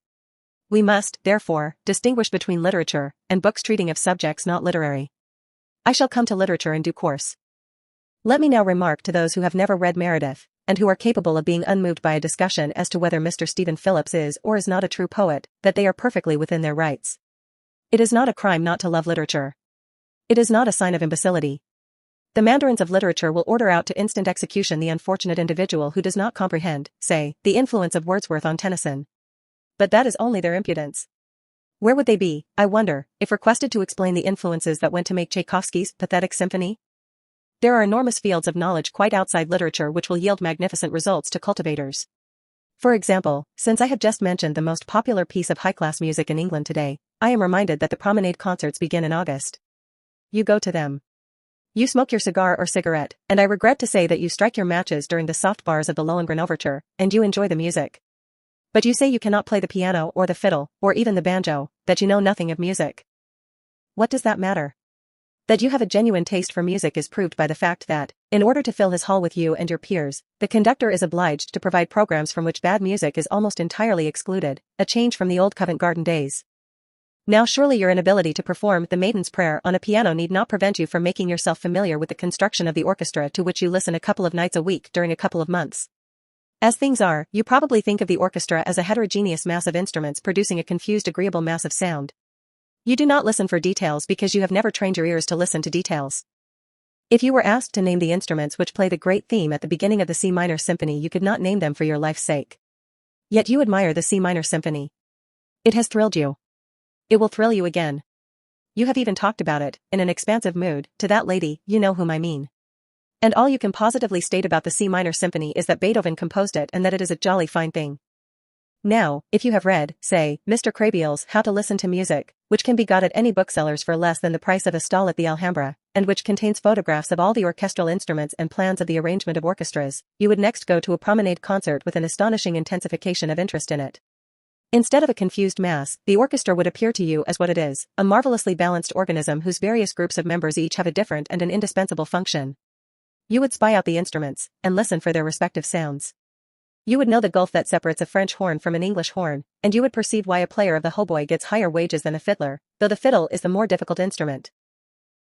We must, therefore, distinguish between literature and books treating of subjects not literary. I shall come to literature in due course. Let me now remark to those who have never read Meredith, and who are capable of being unmoved by a discussion as to whether Mr. Stephen Phillips is or is not a true poet, that they are perfectly within their rights. It is not a crime not to love literature. It is not a sign of imbecility. The mandarins of literature will order out to instant execution the unfortunate individual who does not comprehend, say, the influence of Wordsworth on Tennyson. But that is only their impudence. Where would they be, I wonder, if requested to explain the influences that went to make Tchaikovsky's pathetic symphony? There are enormous fields of knowledge quite outside literature which will yield magnificent results to cultivators. For example, since I have just mentioned the most popular piece of high-class music in England today, I am reminded that the promenade concerts begin in August. You go to them. You smoke your cigar or cigarette, and I regret to say that you strike your matches during the soft bars of the Lohengrin Overture, and you enjoy the music. But you say you cannot play the piano or the fiddle, or even the banjo, that you know nothing of music. What does that matter? That you have a genuine taste for music is proved by the fact that, in order to fill his hall with you and your peers, the conductor is obliged to provide programs from which bad music is almost entirely excluded, a change from the old Covent Garden days. Now surely your inability to perform the Maiden's Prayer on a piano need not prevent you from making yourself familiar with the construction of the orchestra to which you listen a couple of nights a week during a couple of months. As things are, you probably think of the orchestra as a heterogeneous mass of instruments producing a confused agreeable mass of sound. You do not listen for details because you have never trained your ears to listen to details. If you were asked to name the instruments which play the great theme at the beginning of the C minor symphony, you could not name them for your life's sake. Yet you admire the C minor symphony. It has thrilled you. It will thrill you again. You have even talked about it, in an expansive mood, to that lady, you know whom I mean. And all you can positively state about the C minor symphony is that Beethoven composed it and that it is a jolly fine thing. Now, if you have read, say, Mr. Krehbiel's How to Listen to Music, which can be got at any bookseller's for less than the price of a stall at the Alhambra, and which contains photographs of all the orchestral instruments and plans of the arrangement of orchestras, you would next go to a promenade concert with an astonishing intensification of interest in it. Instead of a confused mass, the orchestra would appear to you as what it is, a marvelously balanced organism whose various groups of members each have a different and an indispensable function. You would spy out the instruments, and listen for their respective sounds. You would know the gulf that separates a French horn from an English horn, and you would perceive why a player of the hautboy gets higher wages than a fiddler, though the fiddle is the more difficult instrument.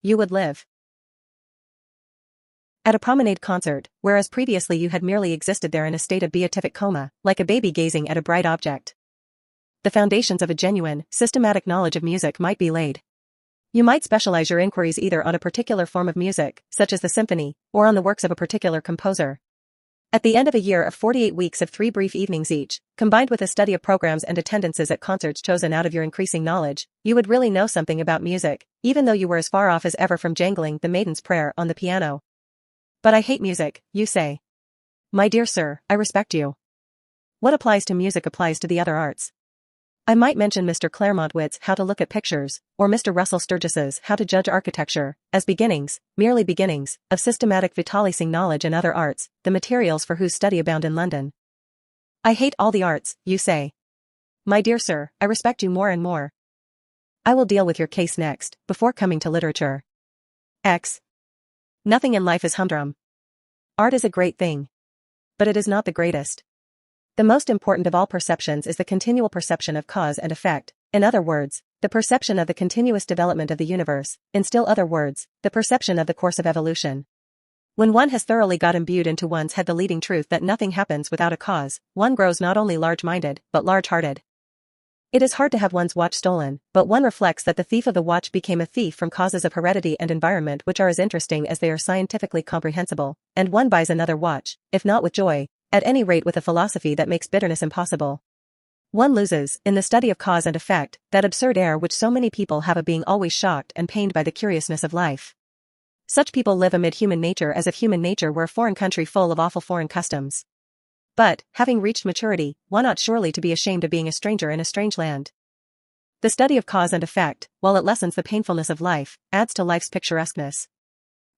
You would live at a promenade concert, whereas previously you had merely existed there in a state of beatific coma, like a baby gazing at a bright object. The foundations of a genuine, systematic knowledge of music might be laid. You might specialize your inquiries either on a particular form of music, such as the symphony, or on the works of a particular composer. At the end of a year of 48 weeks of 3 brief evenings each, combined with a study of programs and attendances at concerts chosen out of your increasing knowledge, you would really know something about music, even though you were as far off as ever from jangling the Maiden's Prayer on the piano. But I hate music, you say. My dear sir, I respect you. What applies to music applies to the other arts. I might mention Mr. Claremont Witt's How to Look at Pictures, or Mr. Russell Sturgis's How to Judge Architecture, as beginnings, merely beginnings, of systematic vitalising knowledge in other arts, the materials for whose study abound in London. I hate all the arts, you say. My dear sir, I respect you more and more. I will deal with your case next, before coming to literature. X. Nothing in life is humdrum. Art is a great thing. But it is not the greatest. The most important of all perceptions is the continual perception of cause and effect, in other words, the perception of the continuous development of the universe, in still other words, the perception of the course of evolution. When one has thoroughly got imbued into one's head the leading truth that nothing happens without a cause, one grows not only large-minded, but large-hearted. It is hard to have one's watch stolen, but one reflects that the thief of the watch became a thief from causes of heredity and environment which are as interesting as they are scientifically comprehensible, and one buys another watch, if not with joy, at any rate with a philosophy that makes bitterness impossible. One loses, in the study of cause and effect, that absurd air which so many people have of being always shocked and pained by the curiousness of life. Such people live amid human nature as if human nature were a foreign country full of awful foreign customs. But, having reached maturity, one ought surely to be ashamed of being a stranger in a strange land. The study of cause and effect, while it lessens the painfulness of life, adds to life's picturesqueness.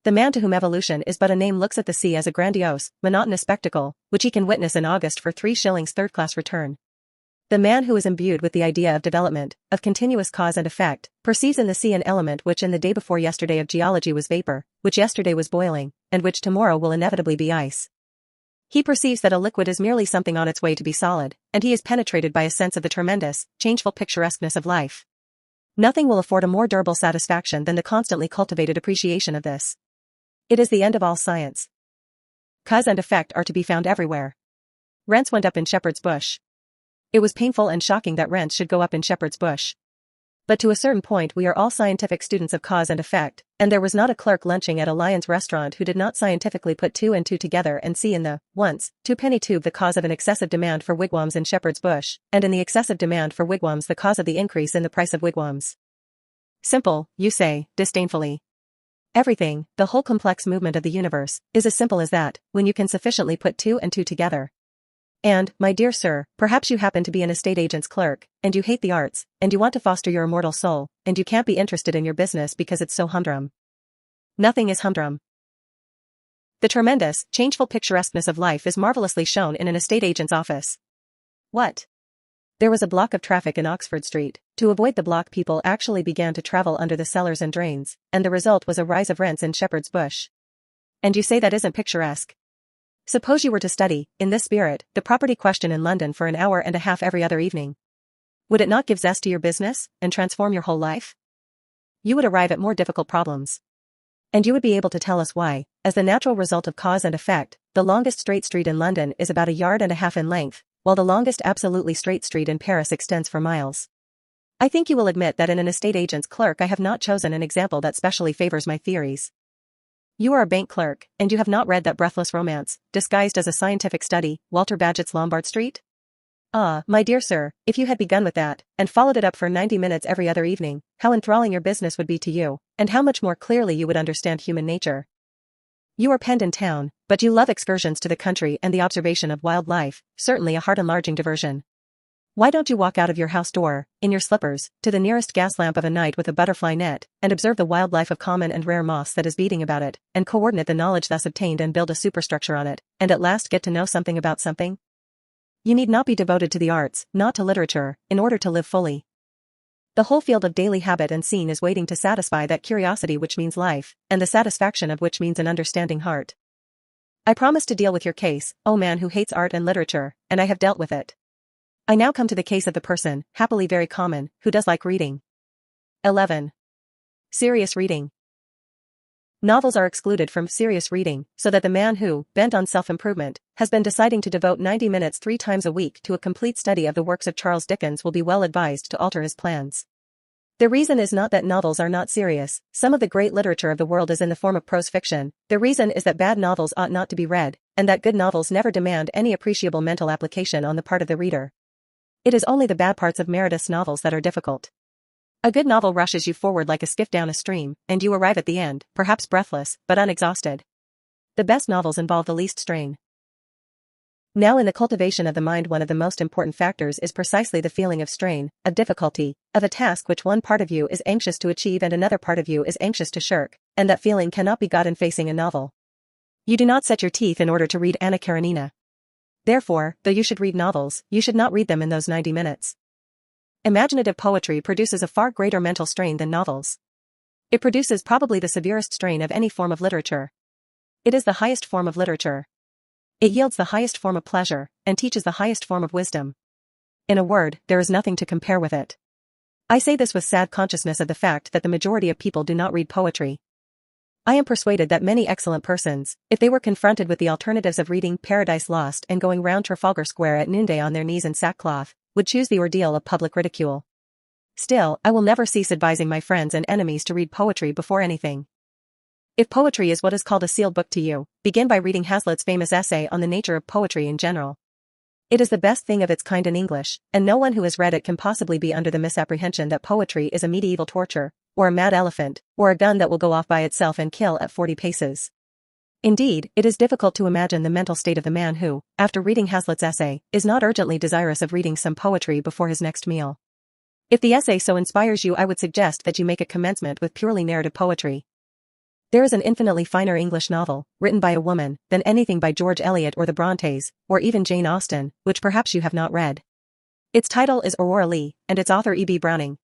The man to whom evolution is but a name looks at the sea as a grandiose, monotonous spectacle, which he can witness in August for 3 shillings third-class return. The man who is imbued with the idea of development, of continuous cause and effect, perceives in the sea an element which in the day before yesterday of geology was vapor, which yesterday was boiling, and which tomorrow will inevitably be ice. He perceives that a liquid is merely something on its way to be solid, and he is penetrated by a sense of the tremendous, changeful picturesqueness of life. Nothing will afford a more durable satisfaction than the constantly cultivated appreciation of this. It is the end of all science. Cause and effect are to be found everywhere. Rents went up in Shepherd's Bush. It was painful and shocking that rents should go up in Shepherd's Bush. But to a certain point we are all scientific students of cause and effect, and there was not a clerk lunching at a Lyons restaurant who did not scientifically put 2 and 2 together and see in the, once, 2-penny tube the cause of an excessive demand for wigwams in Shepherd's Bush, and in the excessive demand for wigwams the cause of the increase in the price of wigwams. Simple, you say, disdainfully. Everything, the whole complex movement of the universe, is as simple as that, when you can sufficiently put 2 and 2 together. And, my dear sir, perhaps you happen to be an estate agent's clerk, and you hate the arts, and you want to foster your immortal soul, and you can't be interested in your business because it's so humdrum. Nothing is humdrum. The tremendous, changeful picturesqueness of life is marvelously shown in an estate agent's office. What? There was a block of traffic in Oxford Street. To avoid the block, people actually began to travel under the cellars and drains, and the result was a rise of rents in Shepherd's Bush. And you say that isn't picturesque? Suppose you were to study, in this spirit, the property question in London for an hour and a half every other evening. Would it not give zest to your business, and transform your whole life? You would arrive at more difficult problems. And you would be able to tell us why, as the natural result of cause and effect, the longest straight street in London is about 1.5 yards in length, while the longest absolutely straight street in Paris extends for miles. I think you will admit that in an estate agent's clerk I have not chosen an example that specially favors my theories. You are a bank clerk, and you have not read that breathless romance, disguised as a scientific study, Walter Bagehot's Lombard Street? Ah, my dear sir, if you had begun with that, and followed it up for 90 minutes every other evening, how enthralling your business would be to you, and how much more clearly you would understand human nature. You are penned in town, but you love excursions to the country and the observation of wild life, certainly a heart-enlarging diversion. Why don't you walk out of your house door, in your slippers, to the nearest gas lamp of a night with a butterfly net, and observe the wild life of common and rare moths that is beating about it, and coordinate the knowledge thus obtained and build a superstructure on it, and at last get to know something about something? You need not be devoted to the arts, not to literature, in order to live fully. The whole field of daily habit and scene is waiting to satisfy that curiosity which means life, and the satisfaction of which means an understanding heart. I promise to deal with your case, O man who hates art and literature, and I have dealt with it. I now come to the case of the person, happily very common, who does like reading. 11. Serious reading. Novels are excluded from serious reading, so that the man who, bent on self-improvement, has been deciding to devote 90 minutes 3 times a week to a complete study of the works of Charles Dickens will be well advised to alter his plans. The reason is not that novels are not serious, some of the great literature of the world is in the form of prose fiction. The reason is that bad novels ought not to be read, and that good novels never demand any appreciable mental application on the part of the reader. It is only the bad parts of Meredith's novels that are difficult. A good novel rushes you forward like a skiff down a stream, and you arrive at the end, perhaps breathless, but unexhausted. The best novels involve the least strain. Now in the cultivation of the mind one of the most important factors is precisely the feeling of strain, of difficulty, of a task which one part of you is anxious to achieve and another part of you is anxious to shirk, and that feeling cannot be got in facing a novel. You do not set your teeth in order to read Anna Karenina. Therefore, though you should read novels, you should not read them in those 90 minutes. Imaginative poetry produces a far greater mental strain than novels. It produces probably the severest strain of any form of literature. It is the highest form of literature. It yields the highest form of pleasure, and teaches the highest form of wisdom. In a word, there is nothing to compare with it. I say this with sad consciousness of the fact that the majority of people do not read poetry. I am persuaded that many excellent persons, if they were confronted with the alternatives of reading Paradise Lost and going round Trafalgar Square at noonday on their knees in sackcloth, would choose the ordeal of public ridicule. Still, I will never cease advising my friends and enemies to read poetry before anything. If poetry is what is called a sealed book to you, begin by reading Hazlitt's famous essay on the nature of poetry in general. It is the best thing of its kind in English, and no one who has read it can possibly be under the misapprehension that poetry is a medieval torture, or a mad elephant, or a gun that will go off by itself and kill at 40 paces. Indeed, it is difficult to imagine the mental state of the man who, after reading Hazlitt's essay, is not urgently desirous of reading some poetry before his next meal. If the essay so inspires you, I would suggest that you make a commencement with purely narrative poetry. There is an infinitely finer English novel, written by a woman, than anything by George Eliot or the Brontes, or even Jane Austen, which perhaps you have not read. Its title is Aurora Leigh, and its author E.B. Browning.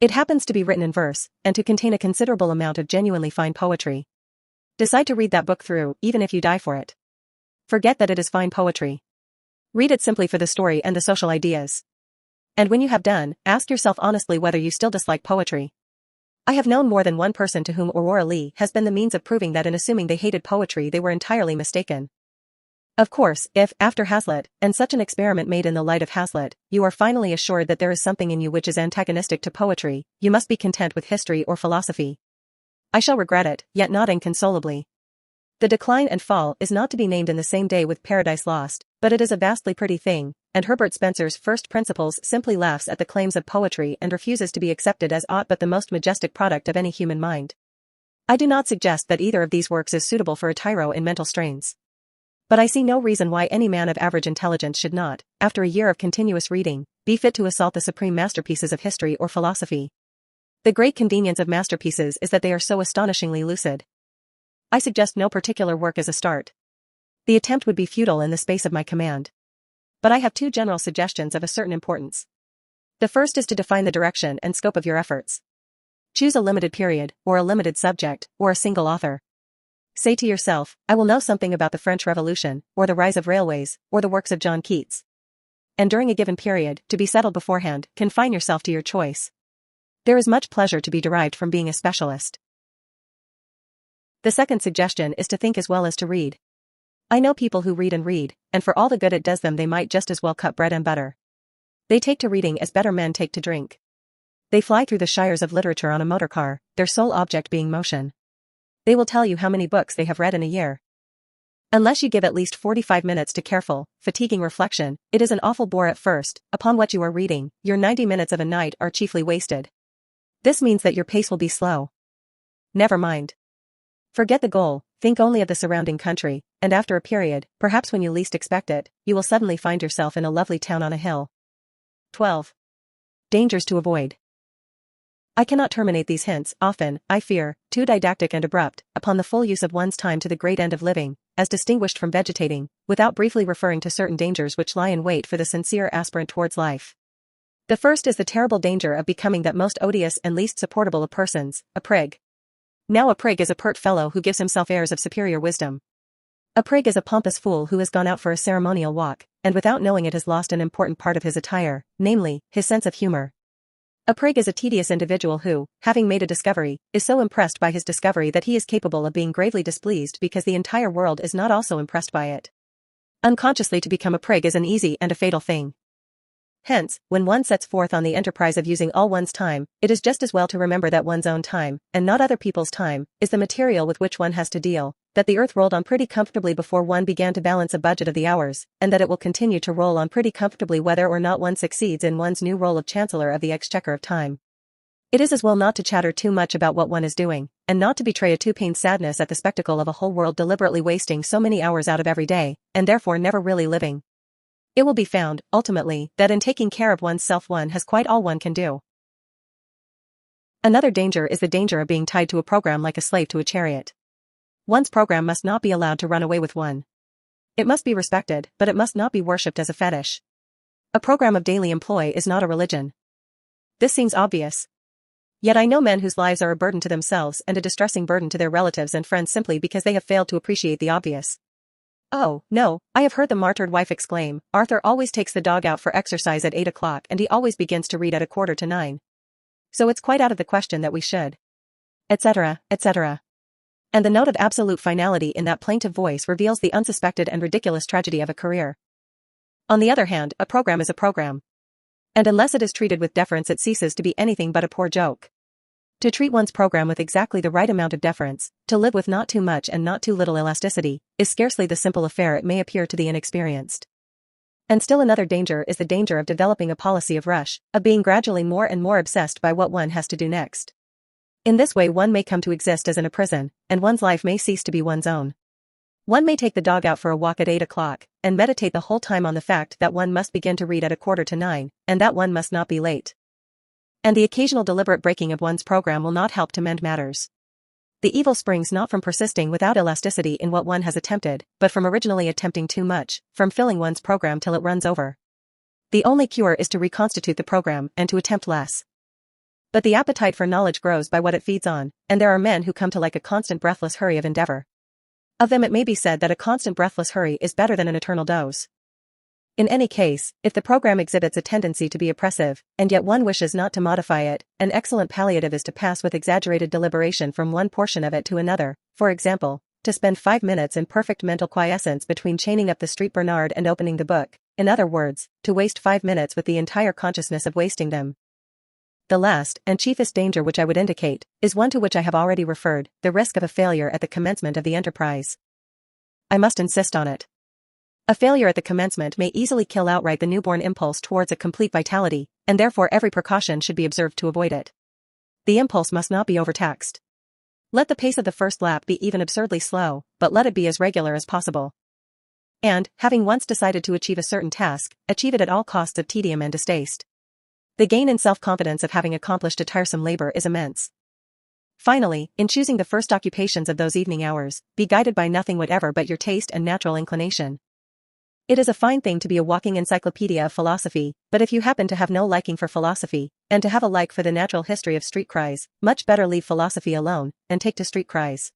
It happens to be written in verse, and to contain a considerable amount of genuinely fine poetry. Decide to read that book through, even if you die for it. Forget that it is fine poetry. Read it simply for the story and the social ideas. And when you have done, ask yourself honestly whether you still dislike poetry. I have known more than one person to whom Aurora Leigh has been the means of proving that in assuming they hated poetry they were entirely mistaken. Of course, if, after Hazlitt, and such an experiment made in the light of Hazlitt, you are finally assured that there is something in you which is antagonistic to poetry, you must be content with history or philosophy. I shall regret it, yet not inconsolably. The Decline and Fall is not to be named in the same day with Paradise Lost, but it is a vastly pretty thing, and Herbert Spencer's First Principles simply laughs at the claims of poetry and refuses to be accepted as aught but the most majestic product of any human mind. I do not suggest that either of these works is suitable for a tyro in mental strains. But I see no reason why any man of average intelligence should not, after a year of continuous reading, be fit to assault the supreme masterpieces of history or philosophy. The great convenience of masterpieces is that they are so astonishingly lucid. I suggest no particular work as a start. The attempt would be futile in the space of my command. But I have two general suggestions of a certain importance. The first is to define the direction and scope of your efforts. Choose a limited period, or a limited subject, or a single author. Say to yourself, I will know something about the French Revolution, or the rise of railways, or the works of John Keats. And during a given period, to be settled beforehand, confine yourself to your choice. There is much pleasure to be derived from being a specialist. The second suggestion is to think as well as to read. I know people who read, and for all the good it does them they might just as well cut bread and butter. They take to reading as better men take to drink. They fly through the shires of literature on a motor car, their sole object being motion. They will tell you how many books they have read in a year. Unless you give at least 45 minutes to careful, fatiguing reflection, it is an awful bore at first. Upon what you are reading, your 90 minutes of a night are chiefly wasted. This means that your pace will be slow. Never mind. Forget the goal, think only of the surrounding country, and after a period, perhaps when you least expect it, you will suddenly find yourself in a lovely town on a hill. 12. Dangers to avoid. I cannot terminate these hints, often, I fear, too didactic and abrupt, upon the full use of one's time to the great end of living, as distinguished from vegetating, without briefly referring to certain dangers which lie in wait for the sincere aspirant towards life. The first is the terrible danger of becoming that most odious and least supportable of persons, a prig. Now a prig is a pert fellow who gives himself airs of superior wisdom. A prig is a pompous fool who has gone out for a ceremonial walk, and without knowing it has lost an important part of his attire, namely, his sense of humor. A prig is a tedious individual who, having made a discovery, is so impressed by his discovery that he is capable of being gravely displeased because the entire world is not also impressed by it. Unconsciously to become a prig is an easy and a fatal thing. Hence, when one sets forth on the enterprise of using all one's time, it is just as well to remember that one's own time, and not other people's time, is the material with which one has to deal, that the earth rolled on pretty comfortably before one began to balance a budget of the hours, and that it will continue to roll on pretty comfortably whether or not one succeeds in one's new role of Chancellor of the Exchequer of Time. It is as well not to chatter too much about what one is doing, and not to betray a too pained sadness at the spectacle of a whole world deliberately wasting so many hours out of every day, and therefore never really living. It will be found, ultimately, that in taking care of one's self one has quite all one can do. Another danger is the danger of being tied to a program like a slave to a chariot. One's program must not be allowed to run away with one. It must be respected, but it must not be worshipped as a fetish. A program of daily employ is not a religion. This seems obvious. Yet I know men whose lives are a burden to themselves and a distressing burden to their relatives and friends simply because they have failed to appreciate the obvious. Oh, no, I have heard the martyred wife exclaim, Arthur always takes the dog out for exercise at 8 o'clock and he always begins to read at 8:45. So it's quite out of the question that we should. Etc., etc. And the note of absolute finality in that plaintive voice reveals the unsuspected and ridiculous tragedy of a career. On the other hand, a program is a program. And unless it is treated with deference it ceases to be anything but a poor joke. To treat one's program with exactly the right amount of deference, to live with not too much and not too little elasticity, is scarcely the simple affair it may appear to the inexperienced. And still another danger is the danger of developing a policy of rush, of being gradually more and more obsessed by what one has to do next. In this way one may come to exist as in a prison, and one's life may cease to be one's own. One may take the dog out for a walk at 8 o'clock, and meditate the whole time on the fact that one must begin to read at 8:45, and that one must not be late. And the occasional deliberate breaking of one's program will not help to mend matters. The evil springs not from persisting without elasticity in what one has attempted, but from originally attempting too much, from filling one's program till it runs over. The only cure is to reconstitute the program and to attempt less. But the appetite for knowledge grows by what it feeds on, and there are men who come to like a constant breathless hurry of endeavor. Of them it may be said that a constant breathless hurry is better than an eternal doze. In any case, if the program exhibits a tendency to be oppressive, and yet one wishes not to modify it, an excellent palliative is to pass with exaggerated deliberation from one portion of it to another, for example, to spend 5 minutes in perfect mental quiescence between chaining up the Street Bernard and opening the book, in other words, to waste 5 minutes with the entire consciousness of wasting them. The last, and chiefest danger which I would indicate, is one to which I have already referred, the risk of a failure at the commencement of the enterprise. I must insist on it. A failure at the commencement may easily kill outright the newborn impulse towards a complete vitality, and therefore every precaution should be observed to avoid it. The impulse must not be overtaxed. Let the pace of the first lap be even absurdly slow, but let it be as regular as possible. And, having once decided to achieve a certain task, achieve it at all costs of tedium and distaste. The gain in self-confidence of having accomplished a tiresome labor is immense. Finally, in choosing the first occupations of those evening hours, be guided by nothing whatever but your taste and natural inclination. It is a fine thing to be a walking encyclopedia of philosophy, but if you happen to have no liking for philosophy, and to have a like for the natural history of street cries, much better leave philosophy alone, and take to street cries.